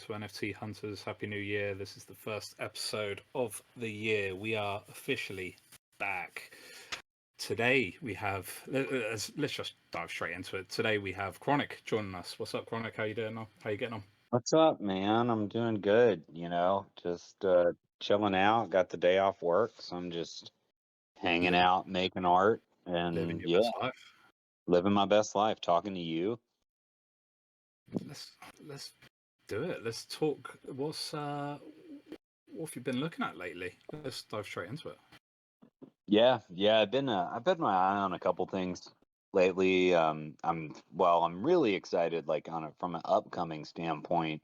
to NFT Hunters. Happy New Year. This is the first episode of the year. We are officially back. Today we have, let's just dive straight into it. Today we have Chronic joining us. What's up, Chronic? How you doing? How you getting on? What's up, man? I'm doing good, just chilling out. Got the day off work, so I'm just hanging Living, out, making art, living and your yeah, best life. living my best life, talking to you. Let's do it. Let's talk. What have you been looking at lately? Let's dive straight into it. Yeah, I've had my eye on a couple things lately. I'm really excited, like from an upcoming standpoint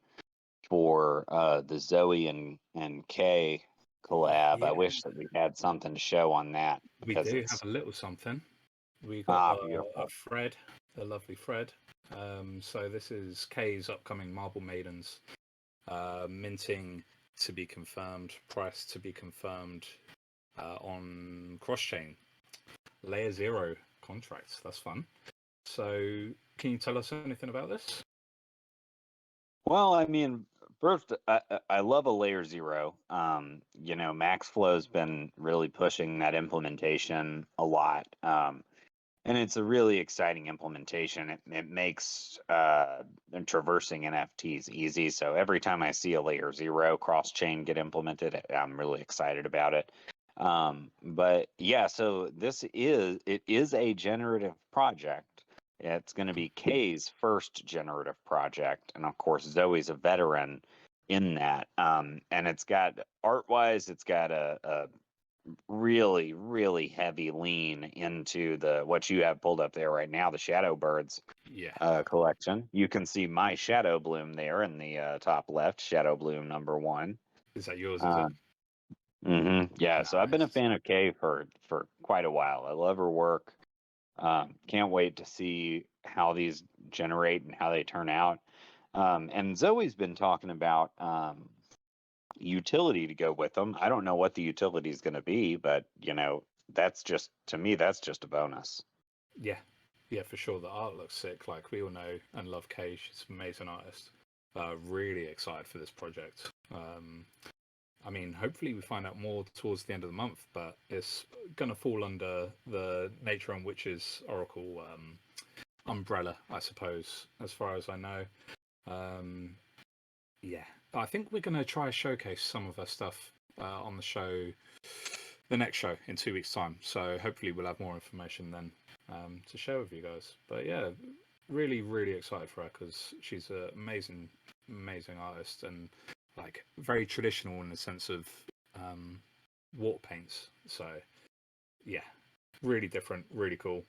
for the Zoe and Kay collab. I Yeah, wish that we had something to show on that we because do have it's a little something. We got a beautiful. Fred, a lovely Fred. So this is Kay's upcoming Marble Maidens, minting to be confirmed, price to be confirmed on cross chain, layer 0 contracts. That's fun. So can you tell us anything about this? Well, I mean, first, I love a layer 0. Maxflow's been really pushing that implementation a lot. And it's a really exciting implementation. It makes traversing NFTs easy. So every time I see a layer 0 cross chain get implemented, I'm really excited about it. But yeah, so it is a generative project. It's going to be Kay's first generative project, and of course Zoe's a veteran in that. And it's got art-wise, it's got a really, really heavy lean into what you have pulled up there right now, the Shadow Birds Yeah. collection. You can see my Shadow Bloom there in the top left, Shadow Bloom #1. Is that yours, is it? Uh, Yeah, so I've been a Nice. fan of Kay for quite a while. I love her work. Can't wait to see how these generate and how they turn out. And Zoe's been talking about utility to go with them. I don't know what the utility is going to be, but that's just to me that's just a bonus. Yeah. Yeah, for sure. The art looks sick. Like we all know and love Kay. She's an amazing artist. Really excited for this project. I mean, hopefully we find out more towards the end of the month, but it's going to fall under the Nature and Witches Oracle umbrella, I suppose, as far as I know. Um, yeah, I think we're going to try showcase some of her stuff on the show, the next show in 2 weeks' time. So hopefully we'll have more information then to share with you guys. But yeah, really, really excited for her because she's an amazing, amazing artist and like very traditional in the sense of water paints. So yeah, really different, really cool.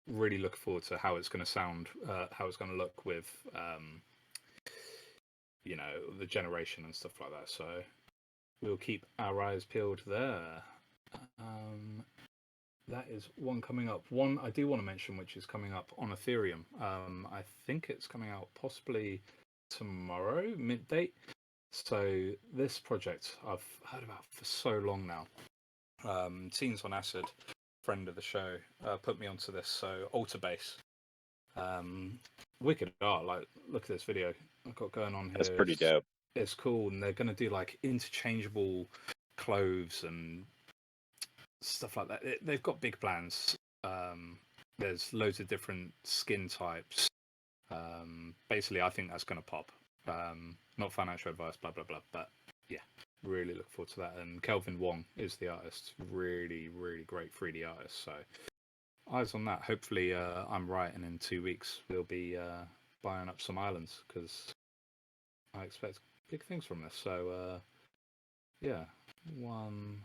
Really looking forward to how it's going to sound, how it's going to look with the generation and stuff like that. So we'll keep our eyes peeled there. That is one coming up. One I do want to mention, which is coming up on Ethereum. I think it's coming out possibly tomorrow, midday. So this project I've heard about for so long now. Teens on Acid, friend of the show, put me onto this. So Alter Base, wicked art. Like, look at this video I've got going on That's here. pretty dope. It's cool, and they're going to do like interchangeable clothes and stuff like that. They've got big plans. There's loads of different skin types. Basically, I think that's going to pop. Not financial advice, blah blah blah. But yeah, really look forward to that. And Kelvin Wong is the artist. Really, really great 3D artist. So eyes on that. Hopefully, I'm right, and in 2 weeks we'll be buying up some islands because I expect big things from this. So yeah, one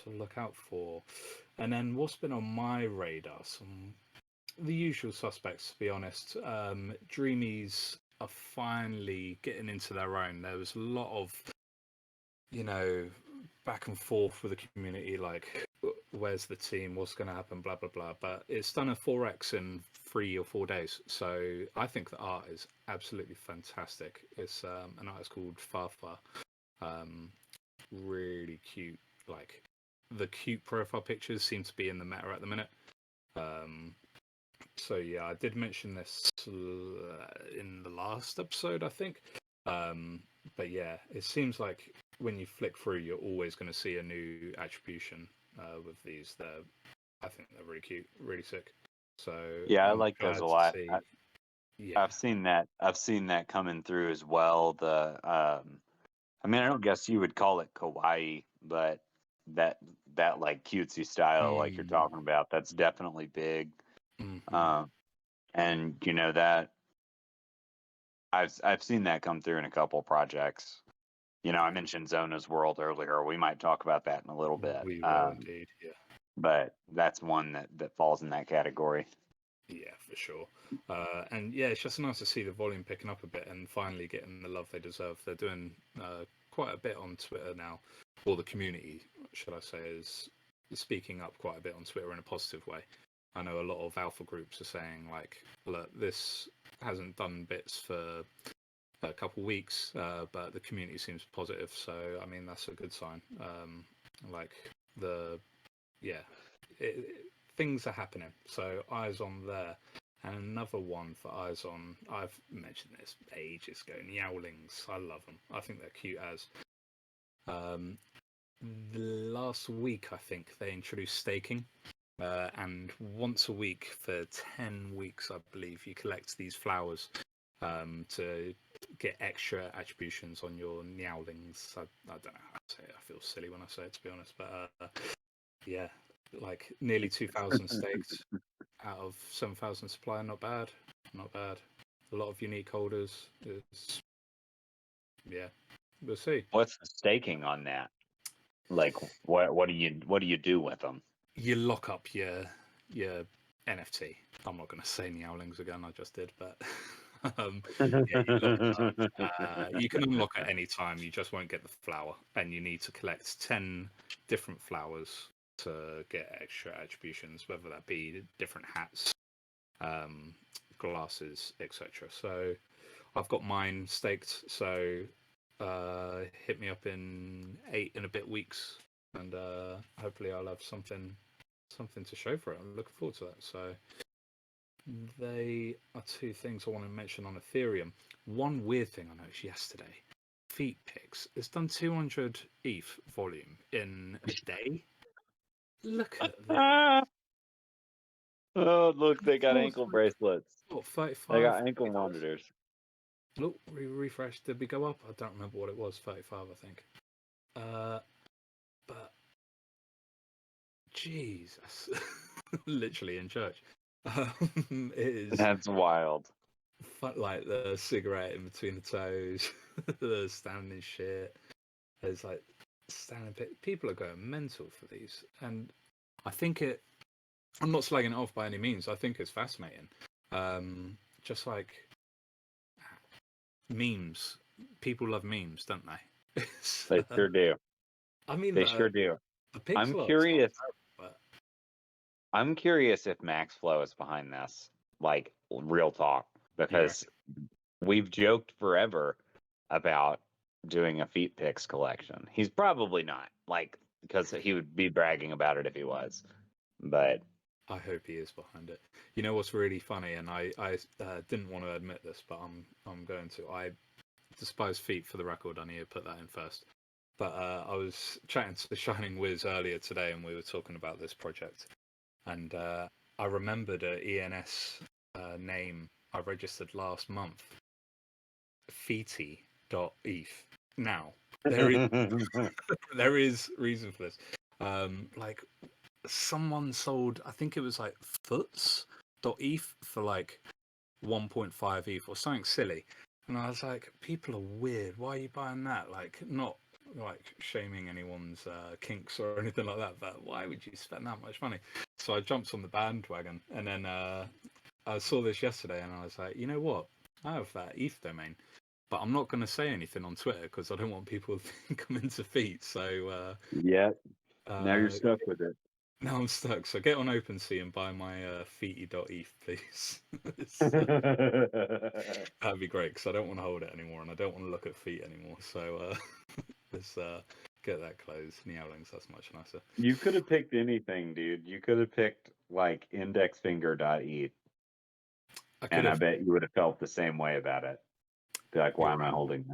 to look out for. And then what's been on my radar? Some the usual suspects, to be honest. Dreamies are finally getting into their own. There was a lot of, back and forth with the community, like, where's the team? What's going to happen? Blah, blah, blah. But it's done a 4x in 3 or 4 days. So I think the art is absolutely fantastic. It's an artist called Fafa. Really cute. Like, the cute profile pictures seem to be in the meta at the minute. So yeah, I did mention this in the last episode, I think. But yeah, it seems like when you flick through, you're always going to see a new attribution with these. I think they're really cute, really sick. So Yeah, I I'm like those a glad to lot. see. Yeah. I've seen that. I've seen that coming through as well. I mean, I don't guess you would call it kawaii, but that that like cutesy style, like you're Mm, talking about, that's definitely big. hmm Um, and that I've seen that come through in a couple projects. I mentioned Zona's World earlier. We might talk about that in a little bit. We will indeed. Yeah. But that's one that falls in that category. Yeah, for sure. And yeah, it's just nice to see the volume picking up a bit and finally getting the love they deserve. They're doing quite a bit on Twitter now, or the community, should I say, is speaking up quite a bit on Twitter in a positive way. I know a lot of alpha groups are saying, like, look, this hasn't done bits for a couple weeks, but the community seems positive. So, I mean, that's a good sign. Like, the yeah, things are happening. So eyes on there. And another one for eyes on, I've mentioned this ages ago, Meowlings. I love them. I think they're cute as. Um, the last week, I think, they introduced staking. And once a week for 10 weeks, I believe, you collect these flowers to get extra attributions on your Meowlings. I don't know how to say it. I feel silly when I say it, to be honest. But yeah, like nearly 2,000 staked out of 7,000 supply. Not bad. Not bad. A lot of unique holders. Is yeah. We'll see. What's the staking on that? Like, what do you do with them? You lock up your NFT. I'm not going to say Meowlings again. I just did, but yeah, you lock it up. You can unlock at any time. You just won't get the flower, and you need to collect 10 different flowers to get extra attributions, whether that be different hats, glasses, etc. So I've got mine staked. So hit me up in 8 and a bit weeks, and hopefully I'll have something to show for it. I'm looking forward to that. So they are two things I want to mention on Ethereum. One weird thing I noticed yesterday: Feet Picks. It's done 200 ETH volume in a day. Look at this. Oh, look, they got Before, ankle like, bracelets. what, They 35? got ankle monitors. Look, refresh. Did we go up? I don't remember what it was. 35, I think. But Jesus, literally in church. It is That's wild. like the cigarette in between the toes, the standing shit. There's like standing. People are going mental for these, and I think it. I'm not slagging it off by any means. I think it's fascinating. Just like memes, people love memes, don't they? They sure do. I mean, They sure do. the I'm pixel art's not curious. terrible, but I'm curious if Max Flow is behind this. Like, real talk, you because we've joked forever about doing a feet picks collection. He's probably not, like, because he would be bragging about it if he was. But I hope he is behind it. You know what's really funny, and I didn't want to admit this, but I'm going to. I despise feet for the record. I need to put that in first. But I was chatting to the Shining Wiz earlier today, and we were talking about this project, and I remembered a ENS name I registered last month, Feety.eth. Now there is there is reason for this. Like someone sold, I think it was like foots.eth for like 1.5 ETH or something silly. And I was like, people are weird. Why are you buying that? Like, not like shaming anyone's kinks or anything like that, but why would you spend that much money? So I jumped on the bandwagon, and then I saw this yesterday, and I was like, you know what? I have that ETH domain, but I'm not going to say anything on Twitter because I don't want people to think I'm into feet. So yeah, now you're uh, stuck with it. now I'm stuck. So get on OpenSea and buy my feety.eth, please. That'd be great because I don't want to hold it anymore and I don't want to look at feet anymore. So let's get that closed. Meowlings, that's much nicer. You could have picked anything, dude. You could have picked like indexfinger.eth, I could and I have. bet you would have felt the same way about it. Be like, why You're am I right. holding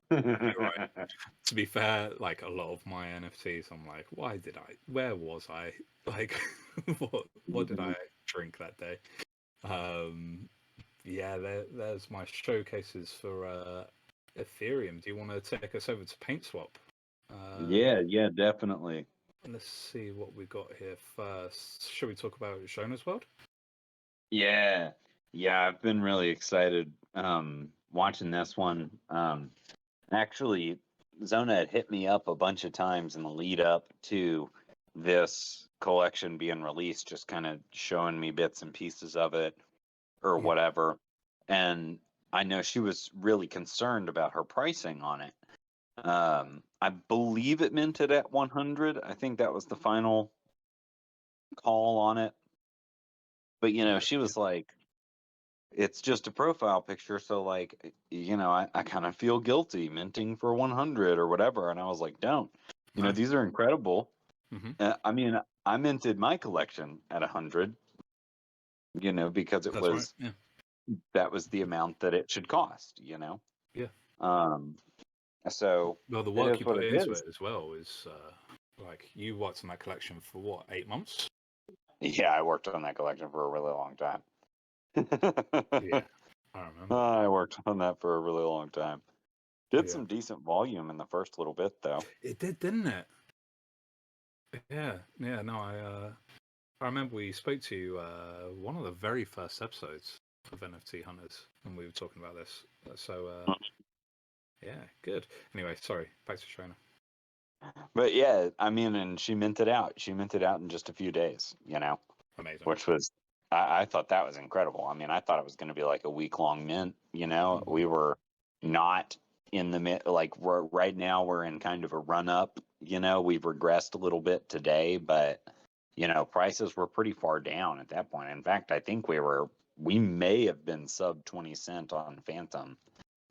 You're right. that? To be fair, like a lot of my NFTs, I'm like, where was I? Like, what did I drink that day? Um, yeah, there's my showcases for Ethereum. Do you want to take us over to Paintswap? Yeah, definitely. Let's see what we got here first. Should we talk about Shona's World? Yeah, I've been really excited watching this one. Actually, Zona had hit me up a bunch of times in the lead up to this collection being released, just kind of showing me bits and pieces of it or Yeah. whatever. And I know she was really concerned about her pricing on it. I believe it minted at 100. I think that was the final call on it. But she Yeah. was like, it's just a profile picture, so like, I kind of feel guilty minting for 100 or whatever. And I was like, don't. No. These are incredible. Hmm. I mean, I minted my collection at 100, because That's right. Yeah. that was the amount that it should cost, Yeah. Um, so Well, the it work is you what put it into is. it as well is like you worked on that collection for what, 8 months? Yeah, I worked on that collection for a really long time. Yeah, I remember. I worked on that for a really long time. Did Yeah, some decent volume in the first little bit, though. it did, didn't it? Yeah, yeah. No, I remember we spoke to you one of the very first episodes of NFT Hunters, and we were talking about this. So yeah, good. Anyway, sorry. Back to Shona. But yeah, I mean, and she minted out. She minted out in just a few days, Amazing. which was, I thought that was incredible. I mean, I thought it was going to be like a week-long mint. Hmm. We were not in the mint. Like right now, we're in kind of a run-up. We've regressed a little bit today, but prices were pretty far down at that point. In fact, I think we may have been sub 20 cent on Phantom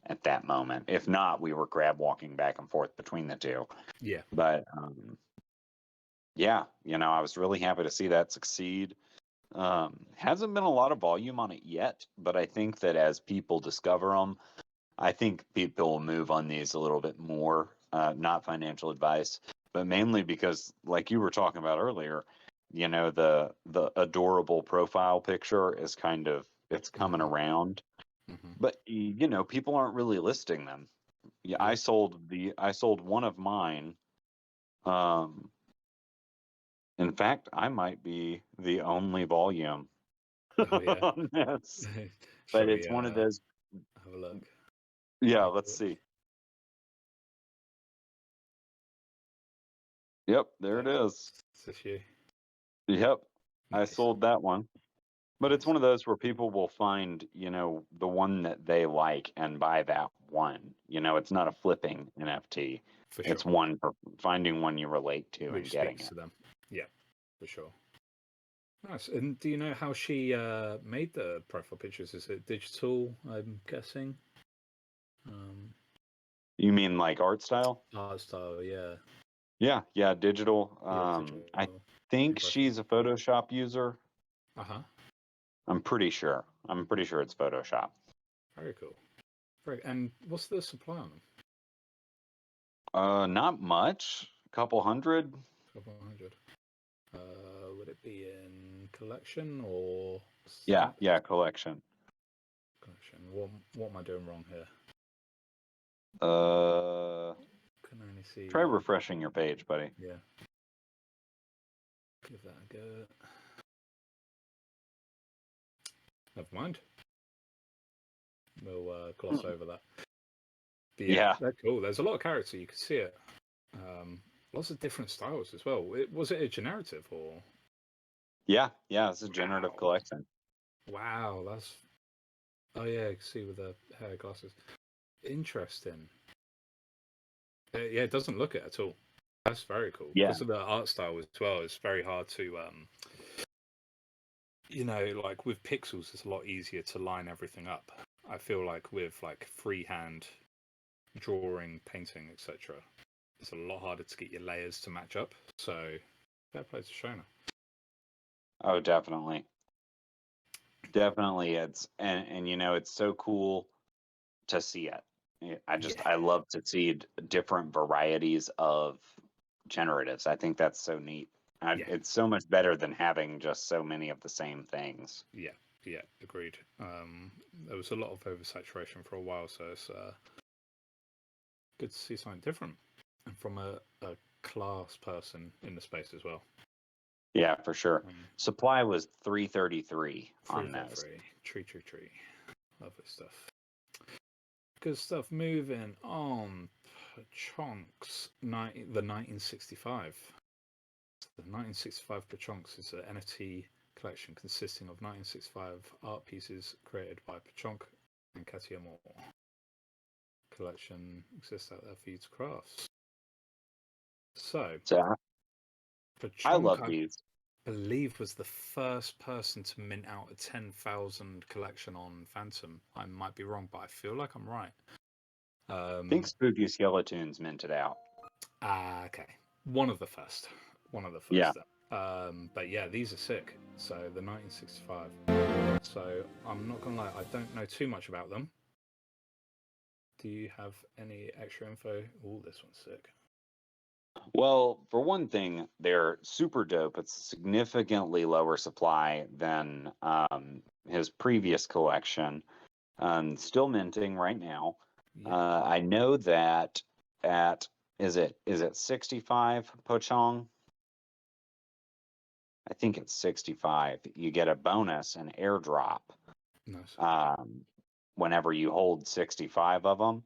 at that moment. If not, we were grab walking back and forth between the two. Yeah. But yeah, I was really happy to see that succeed. Hasn't been a lot of volume on it yet, but I think that as people discover them, I think people will move on these a little bit more. Not financial advice, but mainly because, like you were talking about earlier, the adorable profile picture is it's coming Hmm. around, Hmm. but people aren't really listing them. Yeah, Yeah. I sold one of mine. Um, In fact, I might be the only volume Oh yeah. on this, Shall but we it's one of those. have a look? Yeah, Have a let's look. see. Yep, there it is. Is this you? Yep, I Nice. sold that one. But it's Nice. one of those where people will find, the one that they like and buy that one. It's not a flipping NFT. For It's sure. one for finding one you relate to and Which getting speaks it. to them. Yeah, for sure. Nice. And do you know how she made the profile pictures? Is it digital, I'm guessing? Um, You mean like art style? art style, yeah. Yeah, digital. Yeah, digital I think impression. she's a Photoshop user. Uh-huh. I'm pretty sure. I'm pretty sure it's Photoshop. Very cool. Very, and what's the supply on them? Not much. A couple hundred. Couple hundred. Would it be in collection or Yeah, collection. collection? What am I doing wrong here? Uh, Can only Try see. refreshing your page, buddy. Yeah. Give that a go. Never mind. We'll gloss over that. But yeah, Yeah, they're cool. There's a lot of character. You can see it. Lots of different styles as well. Was it a generative or? yeah. It's a generative Wow. collection. Wow, that's. Oh yeah, I can see with the hair glasses. Interesting. Yeah, it doesn't look it at all. That's very cool Yeah, because of the art style as well. It's very hard to, like with pixels, it's a lot easier to line everything up. I feel like with like freehand drawing, painting, etc., it's a lot harder to get your layers to match up. So, fair play to Shona. oh, definitely. Definitely. It's so cool to see it. Yeah, I love to see different varieties of generatives. I think that's so neat. yeah, It's so much better than having just so many of the same things. yeah, yeah. Agreed. There was a lot of oversaturation for a while, so it's good to see something different, and from a class person in the space as well. Yeah, for sure. Um, Supply was 333 on those. 333, tree. Lovely stuff. Good stuff. Moving on. Pechonks, the 1965. The 1965 Pechonks is an NFT collection consisting of 1965 art pieces created by Pechonk and Katia Moore. Collection exists out there for you to craft. So, So I Pechonk, love I these. believe, was the first person to mint out a 10,000 collection on Phantom. I might be wrong, but I feel like I'm right. I think Spooky Skeletons minted out. Okay. One of the first. One of the Yeah. first. But yeah, these are sick. So the 1965. So I'm not gonna lie, I don't know too much about them. Do you have any extra info? Oh, this one's sick. Well, for one thing, they're super dope. It's significantly lower supply than his previous collection. Still minting right now. Yeah. I know that at is it 65 Pochong? I think it's 65. You get a bonus, an airdrop, Nice. um, whenever you hold 65 of them,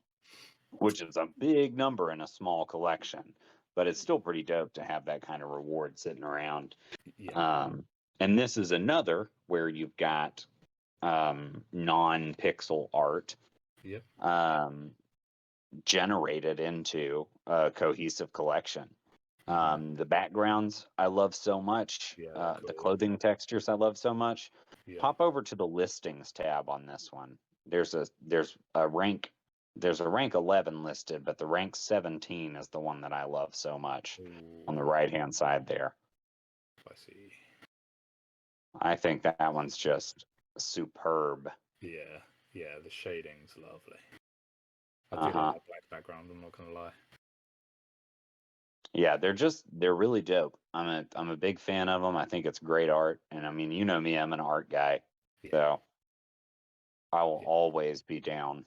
which is a big number in a small collection. But it's still pretty dope to have that kind of reward sitting around. Yeah. And this is another where you've got non-pixel art Yep. generated into a cohesive collection. Mm-hmm. The backgrounds I love so much. Yeah, they're The cool. clothing textures I love so much. Yeah. Pop over to the listings tab on this one. There's a rank 11 listed, but the rank 17 is the one that I love so much on the Ooh, right hand side there. I see. I think that one's just superb. Yeah. Yeah, the shading's lovely. I do like Uh-huh. that black background, I'm not gonna lie. Yeah, they're really dope. I'm a big fan of them. I think it's great art, and I mean, you know me, I'm an art guy, Yeah. so I will Yeah. always be down.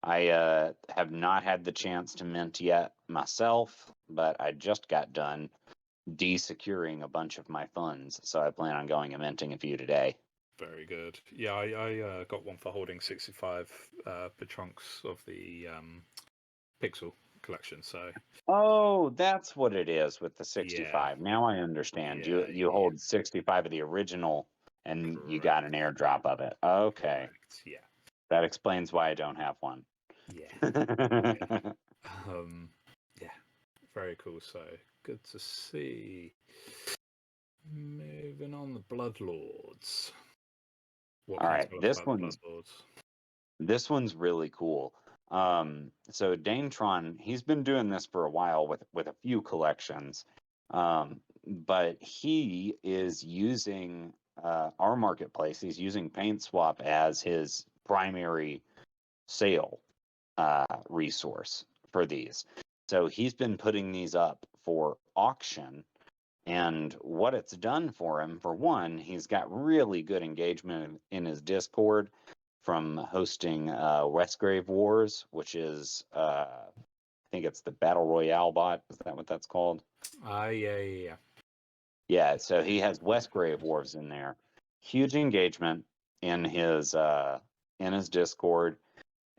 I have not had the chance to mint yet myself, but I just got done de-securing a bunch of my funds, so I plan on going and minting a few today. Very good. Yeah, I got one for holding 65 per chunks of the Pixel collection. So Oh, that's what it is with the yeah, 65. Now I understand. yeah, You yeah. hold 65 of the original and you got an Correct, airdrop of it. Okay. correct. Yeah, That explains why I don't have one. yeah, yeah. Yeah, very cool. So good to see. Moving on, the Bloodlords. What All can you right, tell us about the Bloodlords? this one's really cool. So Danetron, he's been doing this for a while with a few collections, but he is using our marketplace. He's using Paintswap as his primary sale resource for these. So he's been putting these up for auction. And what it's done for him, for one, he's got really good engagement in his Discord from hosting Westgrave Wars, which is, I think it's the Battle Royale bot. Is that what that's called? Yeah, yeah, yeah. Yeah, so he has Westgrave Wars in there. Huge engagement in his Discord.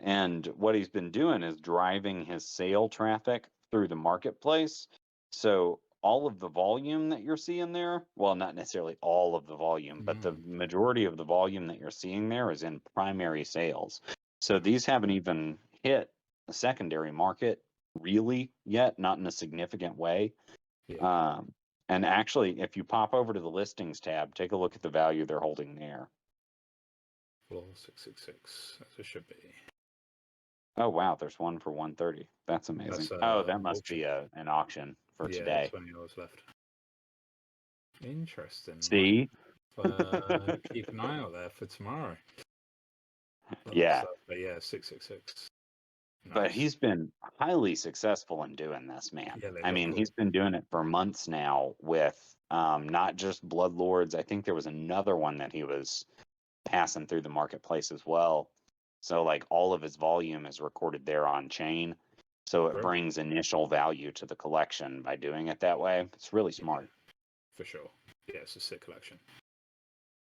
And what he's been doing is driving his sale traffic through the marketplace. So all of the volume that you're seeing there, well, not necessarily all of the volume, but the Mm, majority of the volume that you're seeing there is in primary sales. So nice. these haven't even hit the secondary market really yet, not in a significant way. Yeah. Um, and actually, if you pop over to the listings tab, take a look at the value they're holding there. Floor 666, as it should be. Oh wow, there's one for 130. That's amazing. That's Oh, that an must auction. be an auction for Yeah, today. 20 hours left. Interesting. Might See? keep an eye out there for tomorrow. Yeah, But yeah, 666. but Nice. he's been highly successful in doing this, man. Yeah, they I look mean, cool. he's been doing it for months now with not just Bloodlords. I think there was another one that he was passing through the marketplace as well. So, like, all of his volume is recorded there on chain. So it Bro. brings initial value to the collection by doing it that way. It's really Yeah, smart. for sure. Yeah, it's a sick collection.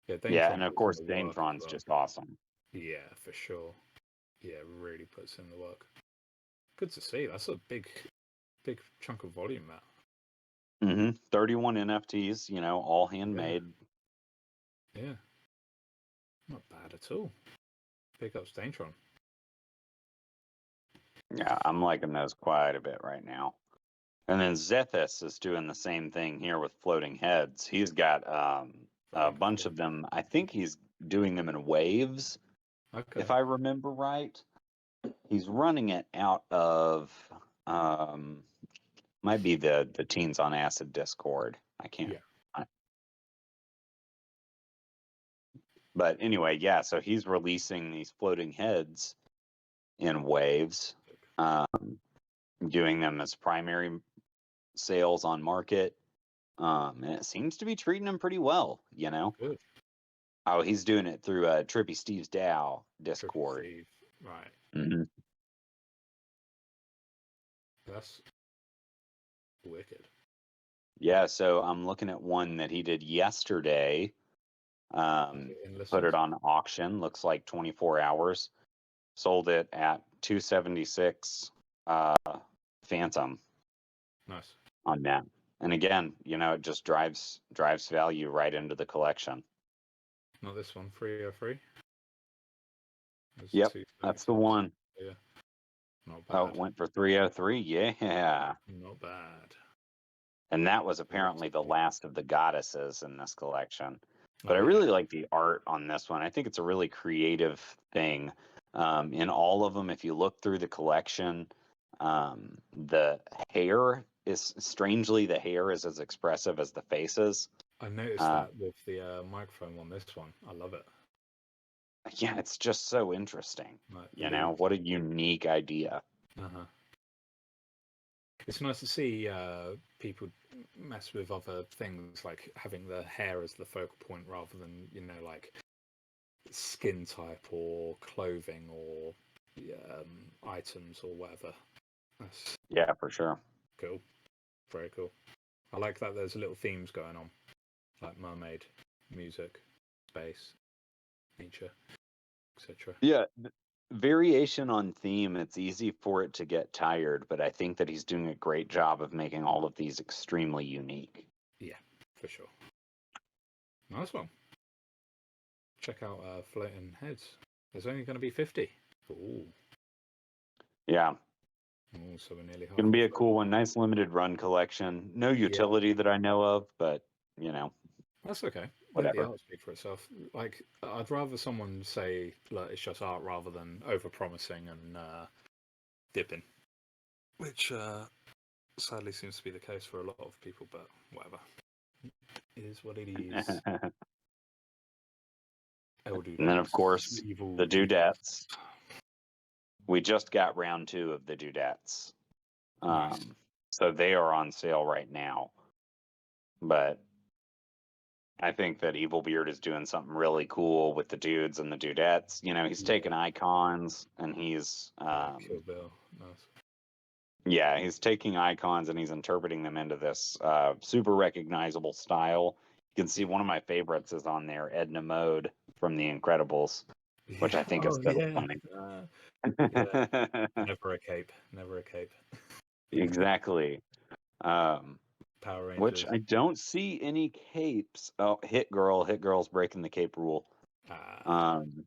Yeah, Yeah, Danetron and of puts in course, the work as Danetron's well. just awesome. Yeah, for sure. Yeah, really puts in the work. Good to see. That's a big chunk of volume, that. 31 NFTs, all Yeah, handmade. yeah. Not bad at all. Pick up Danetron. Yeah, I'm liking those quite a bit right now. And then Zethus is doing the same thing here with floating heads. He's got a Very bunch cool. of them. I think he's doing them in waves, Okay. if I remember right. He's running it out of um, might be the Teens on Acid Discord. I can't. Yeah. But anyway, yeah. So he's releasing these floating heads in waves, um, doing them as primary sales on market. And it seems to be treating him pretty well. Good. Oh, he's doing it through Trippy Steve's DAO Trippy Discord. Steve. Right. hmm That's wicked. Yeah, so I'm looking at one that he did yesterday. In Put it listens. on auction. Looks like 24 hours. Sold it at 276 Phantom Nice. on that. And again, it just drives value right into the collection. Not this one. 303. There's Yep, that's the 276. one. Yeah. Not Oh, bad. it went for 303. Yeah. Not bad. And that was apparently the Relatively. last of the goddesses in this collection. But Oh I yeah. really like the art on this one. I think it's a really creative thing. In all of them, if you look through the collection, the the hair is as expressive as the faces. I noticed Uh, that with the microphone on this one. I love it. yeah, it's just so interesting. Like the What a unique idea. uh-huh. It's nice to see people mess with other things, like having the hair as the focal point rather than like skin type or clothing or items or whatever. That's Yeah, for sure. cool. Very cool. I like that there's little themes going on, like mermaid, music, space, nature, etc. Yeah, variation on theme, it's easy for it to get tired, but I think that he's doing a great job of making all of these extremely unique. Yeah, for sure. Nice one. Check out Floating Heads. There's only going to be 50. Ooh. Yeah, Ooh, so we're nearly gonna halfway be a through. cool one. Nice limited run collection. No Yeah, utility that I know of, but you know, that's okay. Let the whatever. art speak for itself. Like, I'd rather someone say like, it's just art rather than over-promising and dipping, which sadly seems to be the case for a lot of people. But whatever, it is what it is. Elder And then of dads, course evil the people. dudettes. We just got round 2 of the dudettes. Nice. So they are on sale right now. But I think that Evil Beard is doing something really cool with the dudes and the dudettes. He's Yeah. taking icons and he's Kill Bill. Nice. yeah, he's taking icons and he's interpreting them into this super recognizable style. You can see Yeah. one of my favorites is on there, Edna Mode from The Incredibles, which Yeah. I think is Oh so yeah. funny. Yeah. Never a cape. Never a cape. Exactly. Um, Power which Rangers. I don't see any capes. Oh, Hit Girl. Hit Girl's breaking the cape rule. Ah. Um,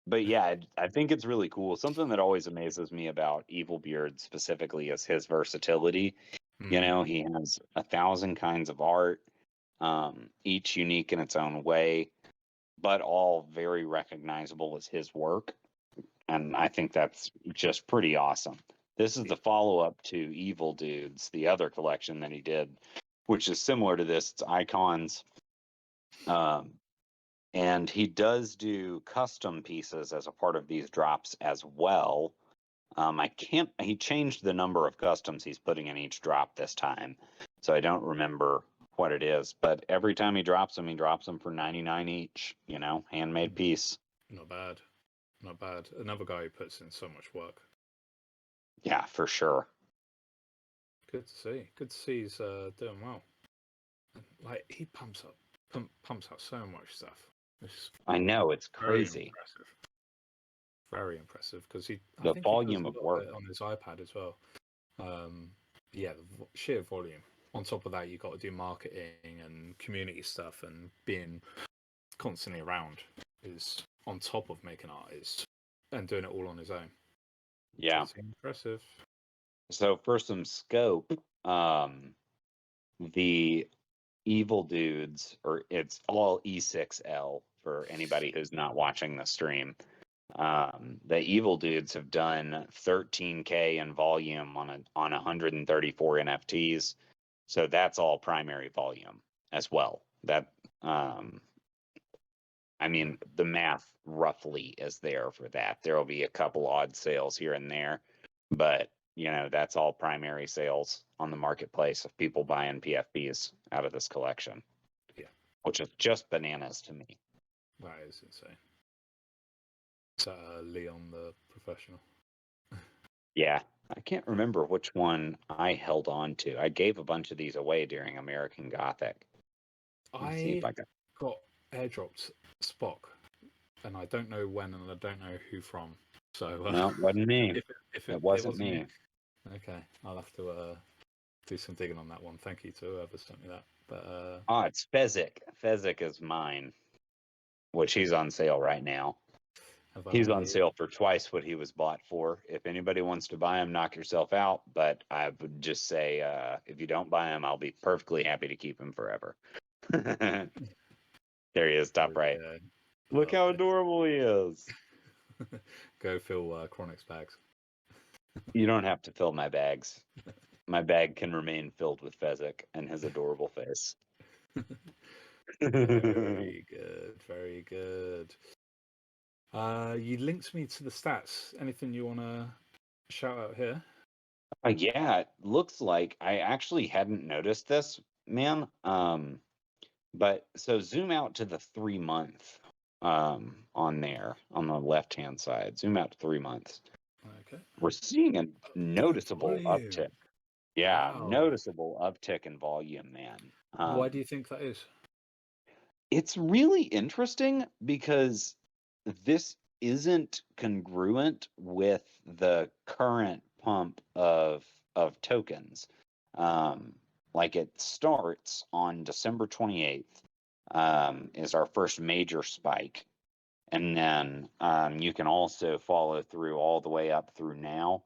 but yeah, I think it's really cool. Something that always amazes me about Evil Beard specifically is his versatility. Mm. He has 1,000 kinds of art, each unique in its own way, but all very recognizable as his work. And I think that's just pretty awesome. This is Yeah. the follow up to Evil Dudes, the other collection that he did, which is similar to this. It's icons, um, And he does do custom pieces as a part of these drops as well. He changed the number of customs he's putting in each drop this time. So I don't remember what it is, but every time he drops them for 99 each, handmade piece. Not bad. Not bad. Another guy who puts in so much work. Yeah, for sure. Good to see. Good to see he's doing well. Like he pumps out so much stuff. I know, it's Very crazy. impressive. Very impressive because I The think volume he of does a lot work. of it on his iPad as well. Yeah, the sheer volume. On top of that, you've got to do marketing and community stuff, and being constantly around is on top of making art and doing it all on his own. Yeah. That's impressive. So for some scope, the Evil Dudes, or it's all E6L for anybody who's not watching the stream. The Evil Dudes have done 13K in volume on 134 NFTs, so that's all primary volume as well. That I mean, the math roughly is there for that. There will be a couple odd sales here and there, but that's all primary sales on the marketplace of people buying PFPs out of this collection. Yeah, which is just bananas to me. That is insane. Is that Leon the Professional? Yeah, I can't remember which one I held on to. I gave a bunch of these away during American Gothic. Let's see if I got airdropped Spock, and I don't know when, and I don't know who from. So no, it wasn't me. If it wasn't me. Okay, I'll have to do some digging on that one. Thank you to whoever sent me that. But it's Fezzik. Fezzik is mine, which he's on sale right now. He's on sale for twice what he was bought for. If anybody wants to buy him, knock yourself out. But I would just say, if you don't buy him, I'll be perfectly happy to keep him forever. There he is, top right. Look how adorable he is. Go fill Chronic's bags. You don't have to fill my bags. My bag can remain filled with Fezzik and his adorable face. Very good, very good. You linked me to the stats. Anything you want to shout out here? Yeah, it looks like I actually hadn't noticed this, man. But so zoom out to the 3 month on there on the left hand side. Zoom out to 3 months. Okay. We're seeing a noticeable uptick. Yeah, wow. Noticeable uptick in volume, man. Why do you think that is? It's really interesting because this isn't congruent with the current pump of tokens. Like it starts on December 28th, is our first major spike. And then you can also follow through all the way up through now.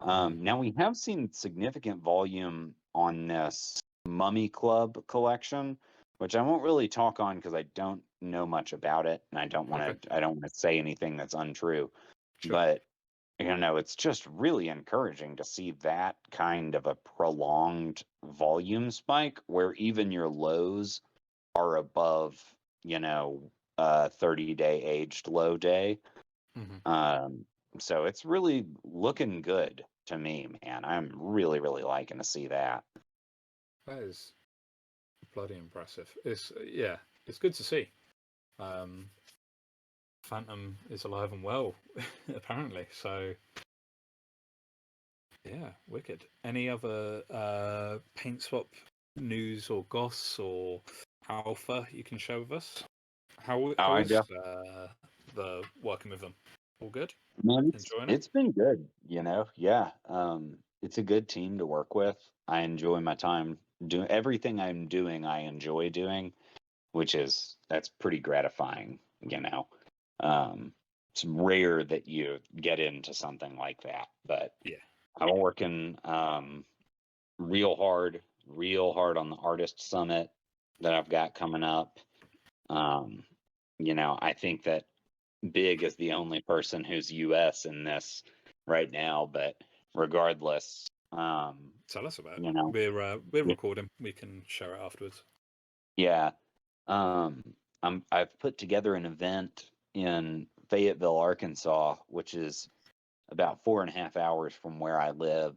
Now we have seen significant volume on this Mummy Club collection, which I won't really talk on because I don't know much about it, and I don't want to say anything that's untrue. Sure. But it's just really encouraging to see that kind of a prolonged volume spike where even your lows are above, 30-day aged low day. So it's really looking good to me, man. I'm really, really liking to see that. That is bloody impressive. It's good to see. Phantom is alive and well, apparently. So yeah, wicked. Any other Paintswap news or goss or alpha you can share with us? How is the working with them? All good? Man, enjoying it's been good, yeah. It's a good team to work with. I enjoy my time doing everything I'm doing. I enjoy doing, that's pretty gratifying, it's rare that you get into something like that, but yeah, I'm working real hard on the artist summit that I've got coming up. I think that Big is the only person who's US in this right now, but regardless, tell us about it. We're recording. We can share it afterwards. Yeah. I've put together an event in Fayetteville, Arkansas, which is about 4.5 hours from where I live.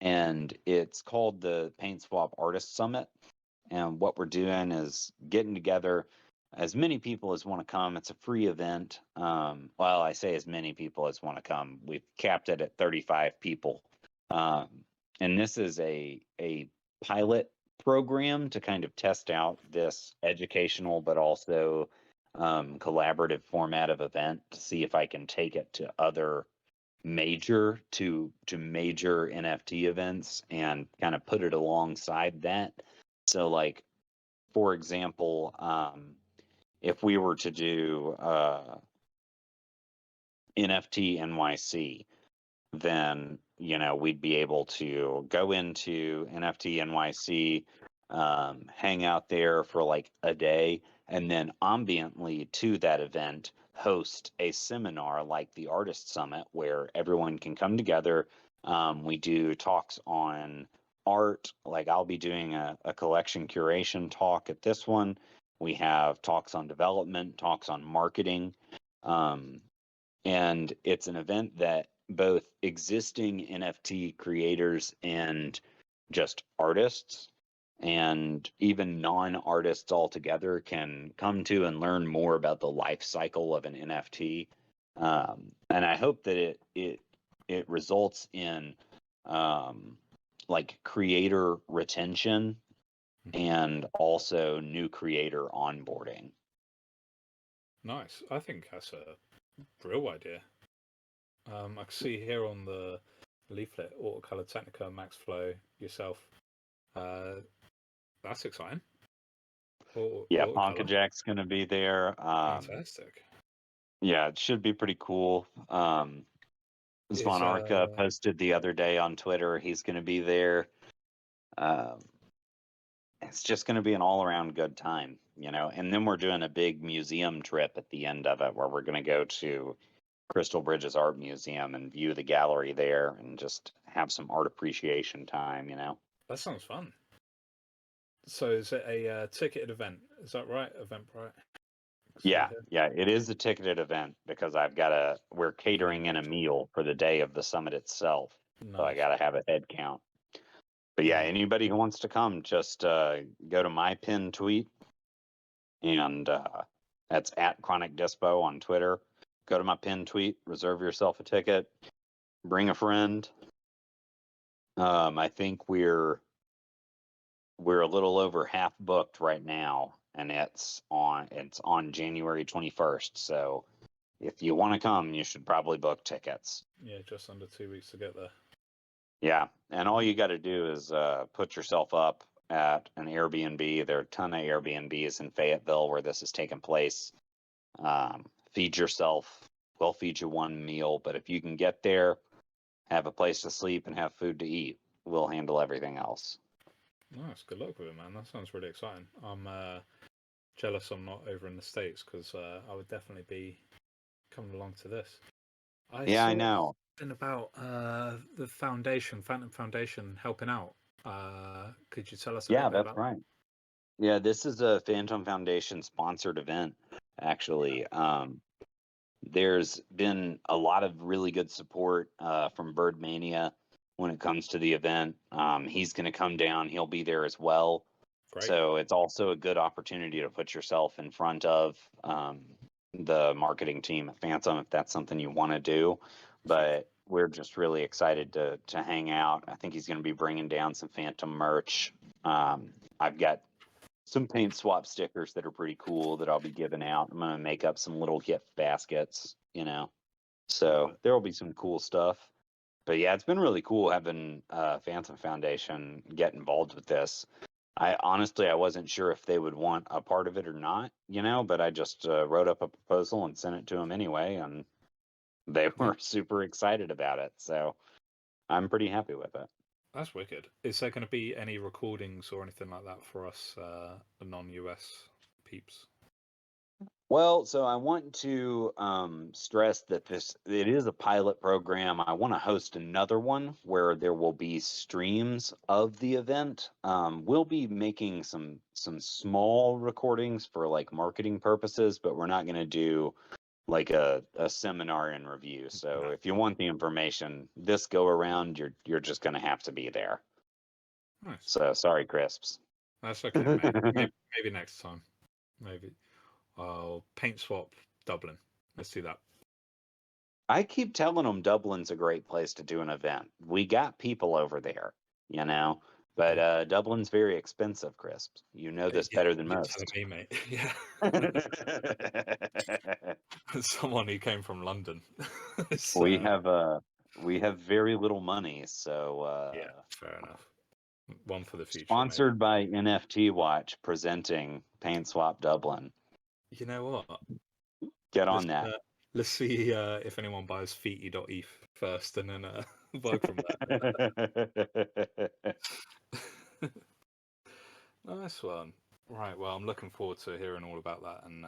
And it's called the Paintswap Artist Summit. And what we're doing is getting together as many people as want to come. It's a free event. Well, I say as many people as want to come. We've capped it at 35 people. And this is a pilot program to kind of test out this educational but also collaborative format of event to see if I can take it to other major NFT events and kind of put it alongside that. So like, for example, if we were to do NFT NYC, then we'd be able to go into NFT NYC, hang out there for like a day, and then ambiently to that event host a seminar like the Artist Summit where everyone can come together. We do talks on art, like I'll be doing a collection curation talk at this one. We have talks on development, talks on marketing. And it's an event that both existing NFT creators and just artists and even non-artists altogether can come to and learn more about the life cycle of an NFT. And I hope that it results in like creator retention and also new creator onboarding. Nice. I think that's a real idea. I can see here on the leaflet, Watercolor Technica, Max Flow, yourself. That's exciting. Yeah, Watercolor. Ponka Jack's going to be there. Fantastic. Yeah, it should be pretty cool. Svan Arca posted the other day on Twitter. He's going to be there. It's just going to be an all-around good time, And then we're doing a big museum trip at the end of it where we're going to go to Crystal Bridges Art Museum and view the gallery there and just have some art appreciation time, That sounds fun. So is it a ticketed event? Is that right? Eventbrite? Yeah, it is a ticketed event because we're catering in a meal for the day of the summit itself. Nice. So I got to have a head count. But yeah, anybody who wants to come, just go to my pinned tweet, and that's at Chronic Dispo on Twitter. Go to my pinned tweet, reserve yourself a ticket, bring a friend. I think we're a little over half booked right now, and it's on January 21st. So if you want to come, you should probably book tickets. Yeah, just under 2 weeks to get there. Yeah, and all you got to do is put yourself up at an Airbnb. There are a ton of Airbnbs in Fayetteville where this is taking place. Feed yourself. We'll feed you one meal, but if you can get there, have a place to sleep, and have food to eat, we'll handle everything else. Nice. Good luck with it, man. That sounds really exciting. I'm jealous I'm not over in the States because I would definitely be coming along to this. I know. About the foundation, Phantom Foundation, helping out. Could you tell us a Yeah, little bit that's about right. Yeah, this is a Phantom Foundation sponsored event, actually. There's been a lot of really good support from Birdmania when it comes to the event. He's going to come down. He'll be there as well. Great. So it's also a good opportunity to put yourself in front of the marketing team at Phantom if that's something you want to do. But we're just really excited to hang out. I think he's going to be bringing down some Phantom merch. I've got some Paintswap stickers that are pretty cool that I'll be giving out. I'm going to make up some little gift baskets, So there will be some cool stuff. But yeah, it's been really cool having Phantom Foundation get involved with this. I wasn't sure if they would want a part of it or not, but I just wrote up a proposal and sent it to them anyway, and they were super excited about it. So I'm pretty happy with it. That's wicked. Is there going to be any recordings or anything like that for us, the non-US peeps? Well, so I want to stress that it is a pilot program. I want to host another one where there will be streams of the event. We'll be making some small recordings for like marketing purposes, but we're not going to do like a seminar and review. So No, if you want the information this go around, you're just going to have to be there. nice. So sorry, Crisps. That's okay. Maybe next time. Maybe. Oh, Paintswap Dublin. Let's do that. I keep telling them Dublin's a great place to do an event. We got people over there, you know, but Yeah. Dublin's very expensive, Crisps. You know this Yeah, better than you're telling most. me, mate. Yeah. Someone who came from London. It's, we have we have very little money, so yeah, fair enough. One for the future, maybe. sponsored by NFT Watch presenting Paintswap Dublin. You know what? Get Let's on that. let's see if anyone buys feety.eth first, and then work from there. Nice one. Right. Well, I'm looking forward to hearing all about that and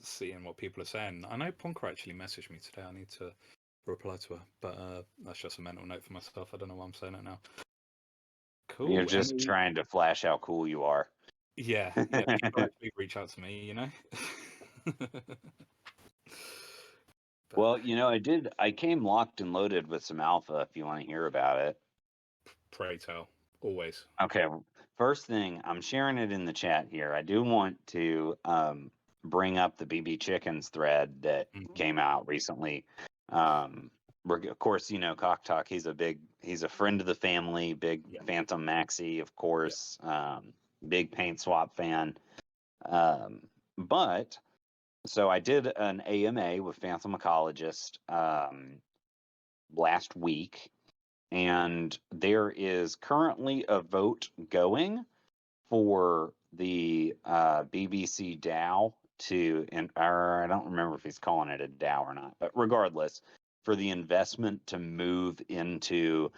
seeing what people are saying. I know Ponker actually messaged me today. I need to reply to her, but that's just a mental note for myself. I don't know why I'm saying it now. You're Cool. just trying to flash how cool you are. Yeah, people actually reach out to me, you know. But Well, I came locked and loaded with some alpha if you want to hear about it. pray tell, always. Okay, first thing, I'm sharing it in the chat here. I do want to bring up the BB Chickens thread that came out recently. Of course, Cock Talk, he's a friend of the family, big Yeah. Phantom Maxi, of course, big Paintswap fan. But so I did an AMA with Phantom Ecologist last week, and there is currently a vote going for the BBC DAO or I don't remember if he's calling it a DAO or not, but regardless, for the investment to move into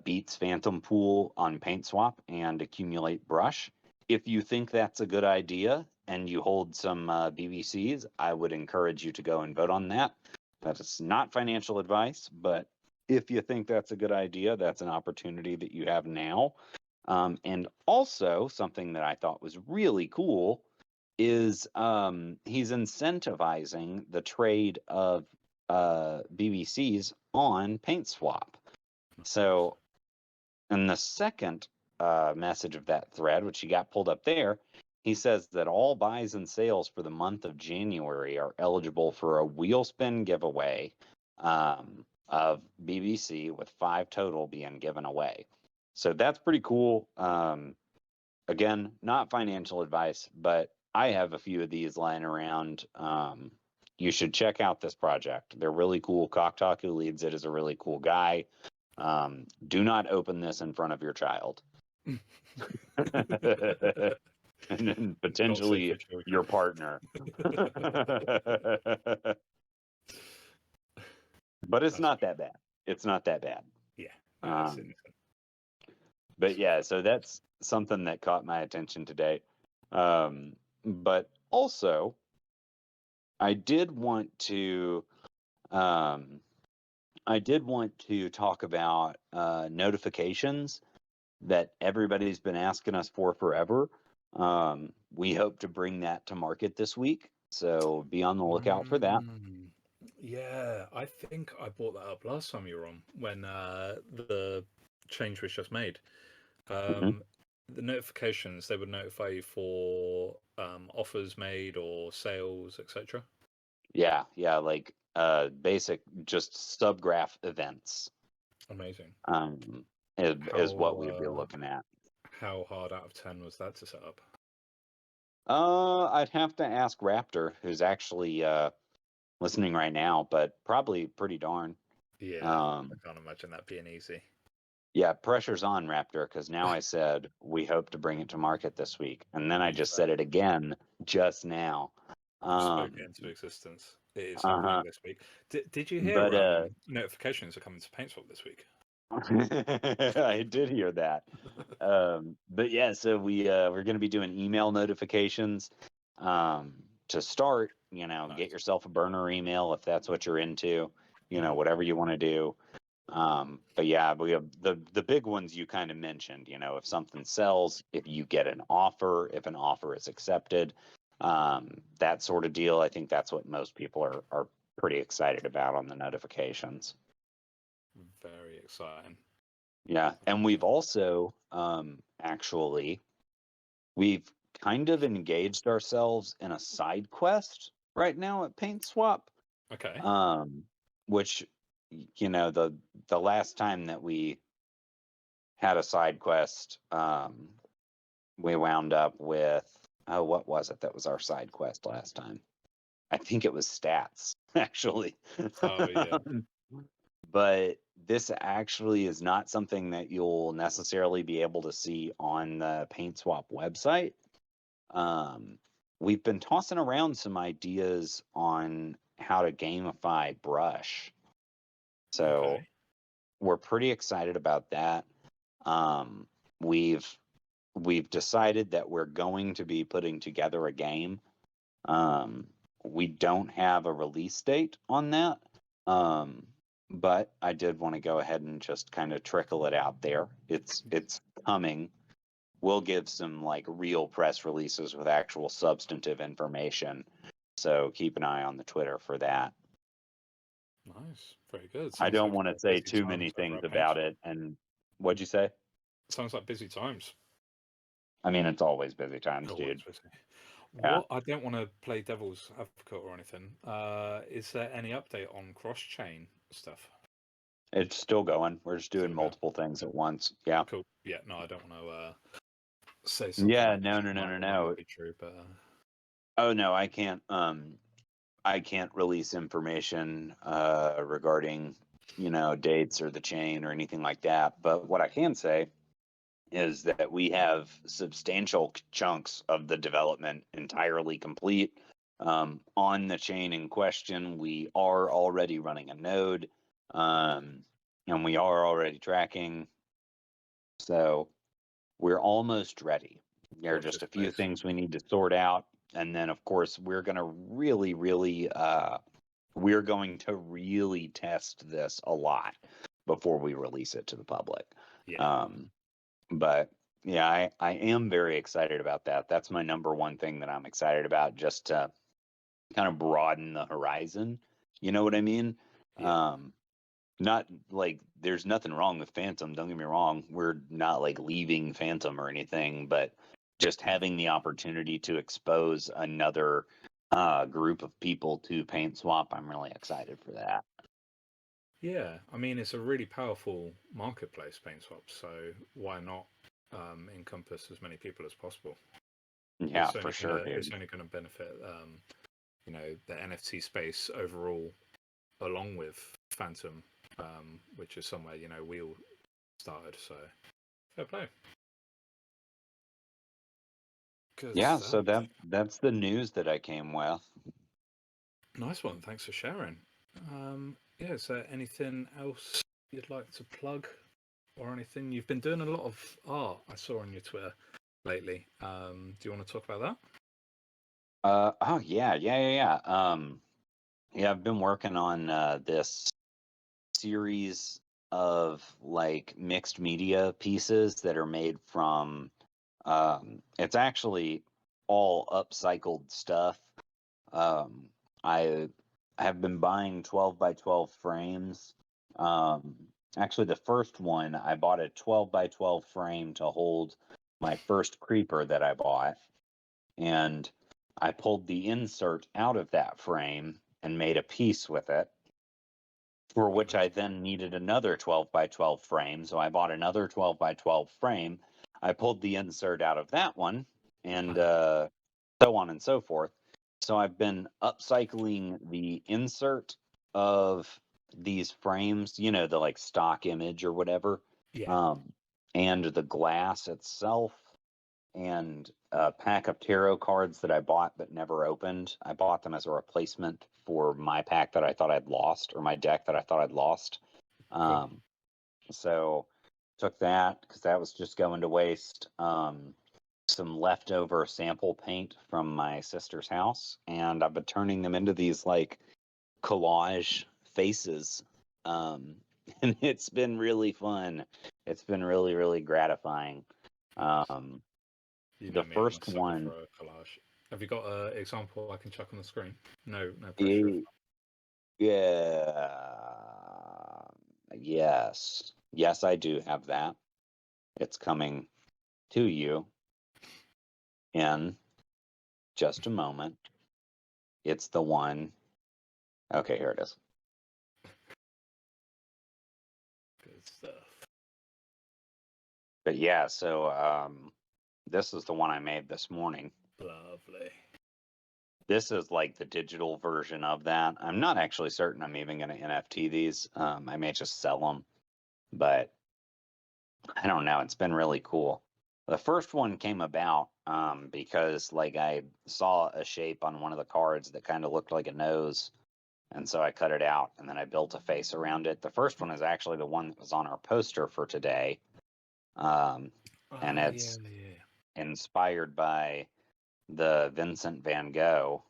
Beats Phantom Pool on Paintswap and accumulate brush. If you think that's a good idea and you hold some BBCs, I would encourage you to go and vote on that. That is not financial advice, but if you think that's a good idea, that's an opportunity that you have now. And also, something that I thought was really cool is he's incentivizing the trade of BBCs on Paintswap. So, in the second message of that thread, which he got pulled up there, he says that all buys and sales for the month of January are eligible for a wheel spin giveaway of BBC, with 5 total being given away. So that's pretty cool. Again, not financial advice, but I have a few of these lying around. You should check out this project. They're really cool. Cock Talk, who leads it, is a really cool guy. Do not open this in front of your child. And potentially your partner. But it's not that bad. It's not that bad. Yeah. But yeah, so that's something that caught my attention today. But also, I did want to talk about notifications that everybody's been asking us for forever. We hope to bring that to market this week, so be on the lookout for that. Yeah, I think I brought that up last time you were on when the change was just made. The notifications, they would notify you for offers made or sales, etc. Yeah, like basic just subgraph events. Amazing. Is what we'd be looking at. How hard out of 10 was that to set up? I'd have to ask Raptor, who's actually listening right now, but probably pretty darn. Yeah, I can't imagine that being easy. Yeah, pressure's on, Raptor, because now I said we hope to bring it to market this week, and then I just said it again just now. Spoke it into existence. It is happening this week. Did you hear But notifications are coming to Paintswap this week? I did hear that. But yeah, so we're going to be doing email notifications. to start. Nice. Get yourself a burner email if that's what you're into. Whatever you want to do. But yeah, we have the big ones you kind of mentioned. If something sells, if you get an offer, if an offer is accepted, that sort of deal. I think that's what most people are pretty excited about on the notifications. Very exciting. Yeah, and we've also actually we've kind of engaged ourselves in a side quest right now at Paintswap. Okay. Which the last time that we had a side quest, we wound up with, oh, what was it that was our side quest last time? I think it was stats, actually. Oh yeah. But this actually is not something that you'll necessarily be able to see on the Paintswap website. We've been tossing around some ideas on how to gamify Brush. So Okay. we're pretty excited about that. Um, we've decided that we're going to be putting together a game. We don't have a release date on that, but I did want to go ahead and just kind of trickle it out there. It's coming. We'll give some like real press releases with actual substantive information. So keep an eye on the Twitter for that. Nice. Very good. I Sounds don't like want to say busy too many times over things at about Paintswap. it. And what'd you say? Sounds like busy times. I mean, it's always busy times, Always dude. busy. Yeah. What I don't want to play devil's advocate or anything. Is there any update on cross-chain stuff? It's still going. We're just doing Still going. multiple things at once. Yeah. Cool. Yeah. No, I don't want to say something Yeah, which no, no, no, might no, or might no. not be true, but Oh no, I can't release information regarding, dates or the chain or anything like that. But what I can say is that we have substantial chunks of the development entirely complete. On the chain in question, we are already running a node, and we are already tracking. So we're almost ready. There are watch just this a few space. things we need to sort out. And then, of course, we're going to really test this a lot before we release it to the public. Yeah. But yeah, I am very excited about that. That's my number one thing that I'm excited about, just to kind of broaden the horizon. You know what I mean? Yeah. Not like there's nothing wrong with Phantom. Don't get me wrong. We're not like leaving Phantom or anything, but just having the opportunity to expose another group of people to Paintswap, I'm really excited for that. Yeah. I mean, it's a really powerful marketplace, Paintswap. So why not encompass as many people as possible? Yeah, for sure, It's dude. only gonna benefit the NFT space overall, along with Phantom, which is somewhere we all started. So fair play. Good Yeah, stuff. so that's the news that I came with. Nice one. Thanks for sharing. Yeah. Is there anything else you'd like to plug or anything? You've been doing a lot of art I saw on your Twitter lately. Do you want to talk about that? Oh yeah. Yeah, I've been working on this series of like mixed media pieces that are made from it's actually all upcycled stuff. um I have been buying 12 by 12 frames. um Actually, the first one, I bought a 12 by 12 frame to hold my first creeper that I bought, and I pulled the insert out of that frame and made a piece with it, for which I Nice. then needed another 12 by 12 frame. So I bought another 12 by 12 frame. I pulled the insert out of that one, and so on and so forth. So I've been upcycling the insert of these frames, the like stock image or whatever, Yeah. um, and the glass itself, and a pack of tarot cards that I bought but never opened. I bought them as a replacement for my pack that I thought I'd lost, or my deck that I thought I'd lost. Cool. So took that because that was just going to waste. some leftover sample paint from my sister's house, and I've been turning them into these like collage faces. And it's been really fun. It's been really, really gratifying. You know The me, I'm a first sucker one, for a collage. Have you got an example I can chuck on the screen? No, no pressure. yeah, yes, I do have that. It's coming to you in just a moment. It's the one. Okay, here it is. Good stuff. But yeah, so this is the one I made this morning. Lovely. This is like the digital version of that. I'm not actually certain I'm even going to NFT these. I may just sell them, but I don't know. It's been really cool. The first one came about because like I saw a shape on one of the cards that kind of looked like a nose, and so I cut it out and then I built a face around it. The first one is actually the one that was on our poster for today, and it's Yeah. inspired by the Vincent van Gogh,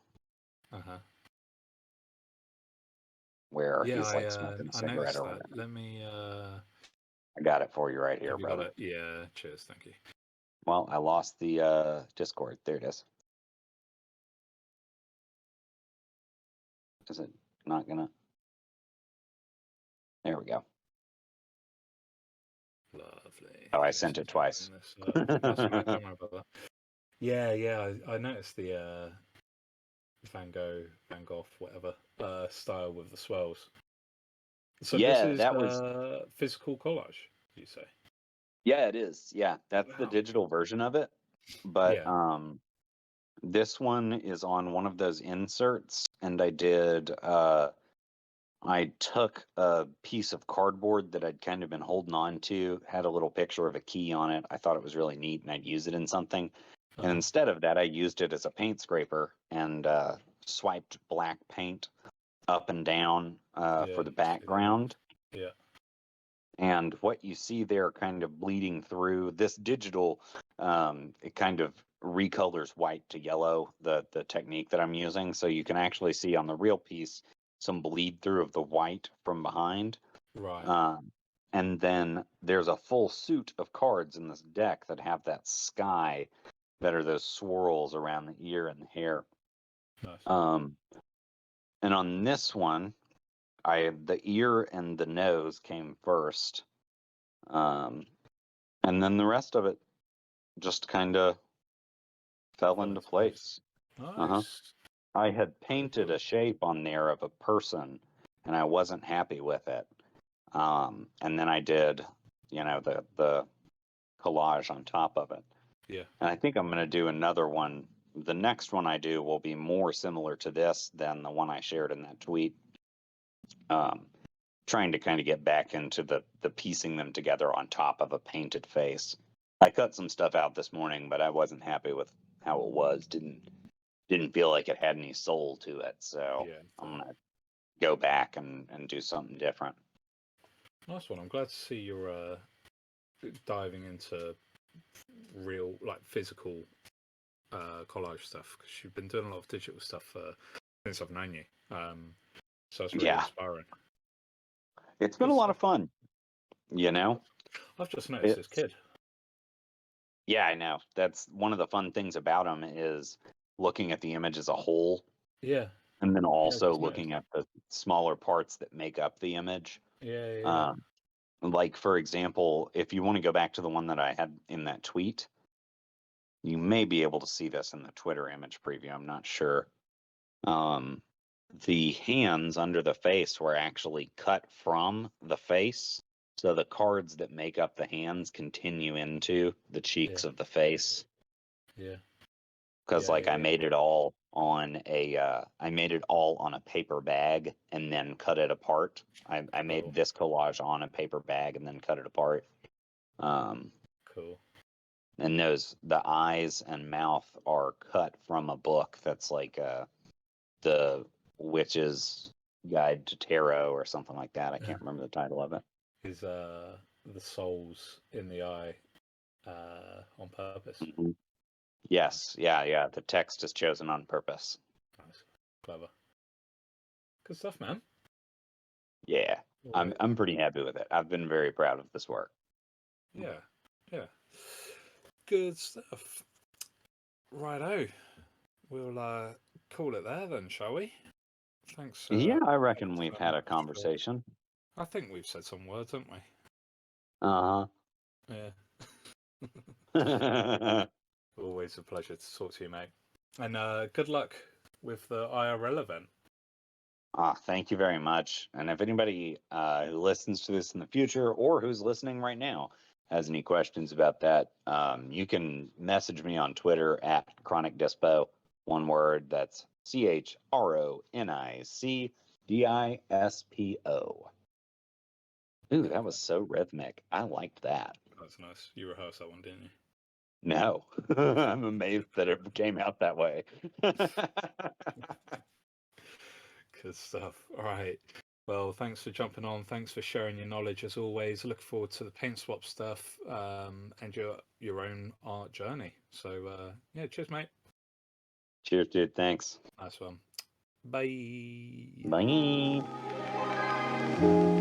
Uh-huh. where Yeah, he's like smoking a I cigarette noticed or that. whatever. Let me I got it for you right here, have you got brother. it? Yeah, cheers, thank you. Well, I lost the Discord. There it is. Is it not gonna? There we go. Lovely. Oh, I Just sent it bring twice. this up. That's right, don't worry about that. Yeah, I noticed the Van Gogh, whatever, style with the swirls. So this Yeah, is that was. physical collage, you say? Yeah, it is. Yeah, that's the Wow. digital version of it. But Yeah. this one is on one of those inserts, and I did. I took a piece of cardboard that I'd kind of been holding on to, had a little picture of a key on it. I thought it was really neat, and I'd use it in something. And Uh-huh. instead of that, I used it as a paint scraper and swiped black paint up and down Yeah, for the you see that. background. Yeah. And what you see there kind of bleeding through this digital, it kind of recolors white to yellow, the technique that I'm using. So you can actually see on the real piece some bleed through of the white from behind. Right. Um, and then there's a full suit of cards in this deck that have that sky that are those swirls around the ear and the hair. Nice. Um, and on this one, the ear and the nose came first. Um, and then the rest of it just kind of fell Fell into into place. place. Uh-huh. Nice. I had Very painted cool. a shape on there of a person, and I wasn't happy with it. And then I did, the collage on top of it. Yeah. And I think I'm going to do another one. The next one I do will be more similar to this than the one I shared in that tweet. Trying to kind of get back into the piecing them together on top of a painted face. I cut some stuff out this morning, but I wasn't happy with how it was. Didn't feel like it had any soul to it. So Yeah. I'm gonna go back and do something different. Nice one. I'm glad to see you're diving into real, like, physical collage stuff, because you've been doing a lot of digital stuff since I've known you. So it's really Yeah, inspiring. it's been Good a lot of stuff. fun. You know, I've just noticed this it's kid. yeah, I know. That's one of the fun things about them is looking at the image as a whole, Yeah. and then Yeah, I also just noticed looking that. at the smaller parts that make up the image. Yeah. Um, like for example, if you want to go back to the one that I had in that tweet, you may be able to see this in the Twitter image preview. I'm not sure. Um, the hands under the face were actually cut from the face. So the cards that make up the hands continue into the Yeah. cheeks of the face. Yeah. Because like Yeah. I made it all on a paper bag and then cut it apart. I made Cool. this collage on a paper bag and then cut it apart. Um, Cool. and the eyes and mouth are cut from a book that's like the Witch's Guide to Tarot or something like that. I can't remember the title of it. Is the souls in the eye on purpose? Mhm. Yes, yeah. The text is chosen on purpose. Nice, clever, good stuff, man. Yeah, Well, I'm pretty happy with it. I've been very proud of this work. yeah, yeah, good stuff. Righto, we'll call it there then, shall we? Thanks. Yeah, I reckon Thanks we've so had a much. conversation. I think we've said some words, haven't we? Uh Yeah. huh. Always a pleasure to talk to you, mate. And good luck with the IRL event. Thank you very much. And if anybody who listens to this in the future or who's listening right now has any questions about that, you can message me on Twitter at Chronic Dispo. One word, that's CHRONICDISPO. Ooh, that was so rhythmic. I liked that. That's nice. You rehearsed that one, didn't you? No, I'm amazed that it came out that way. Good stuff. All right. Well, thanks for jumping on. Thanks for sharing your knowledge as always. Look forward to the Paintswap stuff and your own art journey. So yeah, cheers, mate. Cheers, dude. Thanks. Nice one. Bye. Bye.